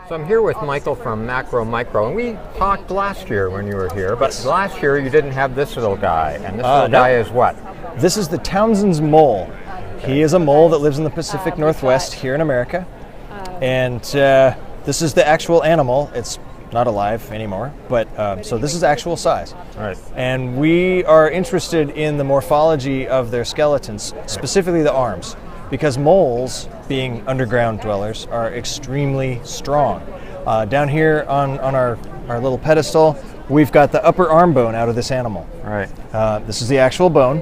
So I'm here with Michael from Macro Micro, and we talked last year when you were here, but last year you didn't have this little guy, and this little guy is what? This is the Townsend's mole. He is a mole that lives in the Pacific Northwest here in America, and this is the actual animal. It's not alive anymore, but so this is actual size. Right. And we are interested in the morphology of their skeletons, specifically the arms, because moles, being underground dwellers, are extremely strong. Down here on our little pedestal, we've got the upper arm bone out of this animal. Right. This is the actual bone.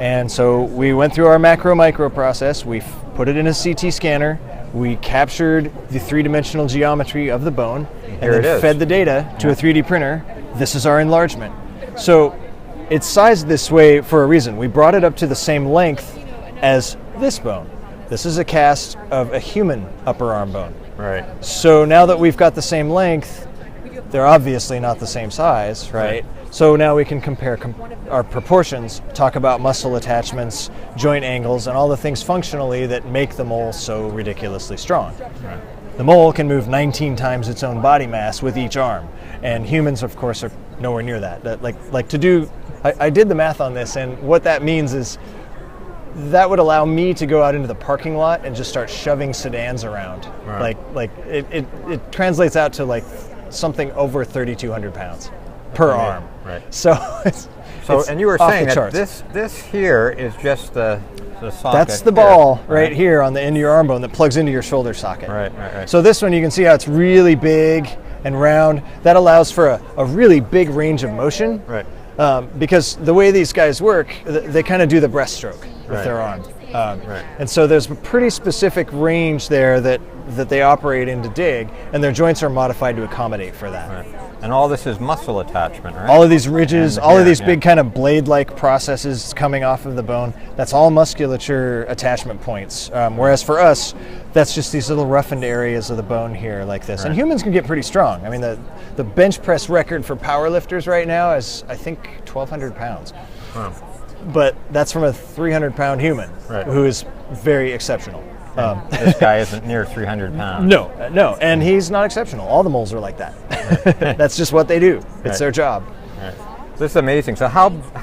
And so we went through our macro-micro process. We put it in a CT scanner. We captured the three-dimensional geometry of the bone and then fed the data to a 3D printer. This is our enlargement. So it's sized this way for a reason. We brought it up to the same length as this bone. This is a cast of a human upper arm bone. Right. So now that we've got the same length, they're obviously not the same size, right? So now we can compare our proportions, talk about muscle attachments, joint angles, and all the things functionally that make the mole so ridiculously strong. Right. The mole can move 19 times its own body mass with each arm, and humans, of course, are nowhere near that. I did the math on this, and what that means is that would allow me to go out into the parking lot and just start shoving sedans around. Right. It translates out to like something over 3,200 pounds per arm. Right. So and you were saying that this here is just the socket. That's the ball right here on the end of your arm bone that plugs into your shoulder socket. Right. So this one, you can see how it's really big and round. That allows for a really big range of motion. Right. Because the way these guys work, they kind of do the breaststroke with their arm. And so there's a pretty specific range there that they operate in to dig, and their joints are modified to accommodate for that. Right. And all this is muscle attachment, right? All of these ridges, all of these big kind of blade-like processes coming off of the bone, that's all musculature attachment points. Whereas for us, that's just these little roughened areas of the bone here like this. Right. And humans can get pretty strong. I mean, the bench press record for power lifters right now is, I think, 1,200 pounds. Wow. But that's from a 300-pound human who is very exceptional. This guy isn't near 300 pounds. No, and he's not exceptional. All the moles are like that. That's just what they do. It's their job. Right. This is amazing. So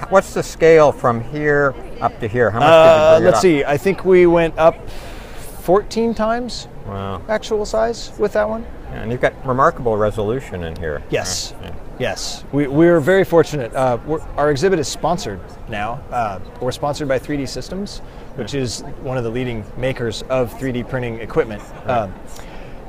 what's the scale from here up to here? How much did you bring it let's up? see. I think we went up 14 times actual size with that one. Yeah, and you've got remarkable resolution in here. Yes. Yes, we're very fortunate. Our exhibit is sponsored now. We're sponsored by 3D Systems, which is one of the leading makers of 3D printing equipment.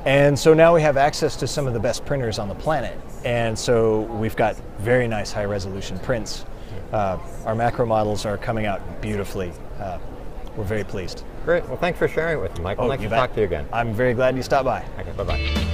And so now we have access to some of the best printers on the planet. And so we've got very nice high resolution prints. Our macro models are coming out beautifully. We're very pleased. Great. Well, thanks for sharing it with me, Michael. Nice to talk to you again. I'm very glad you stopped by. Okay, bye-bye.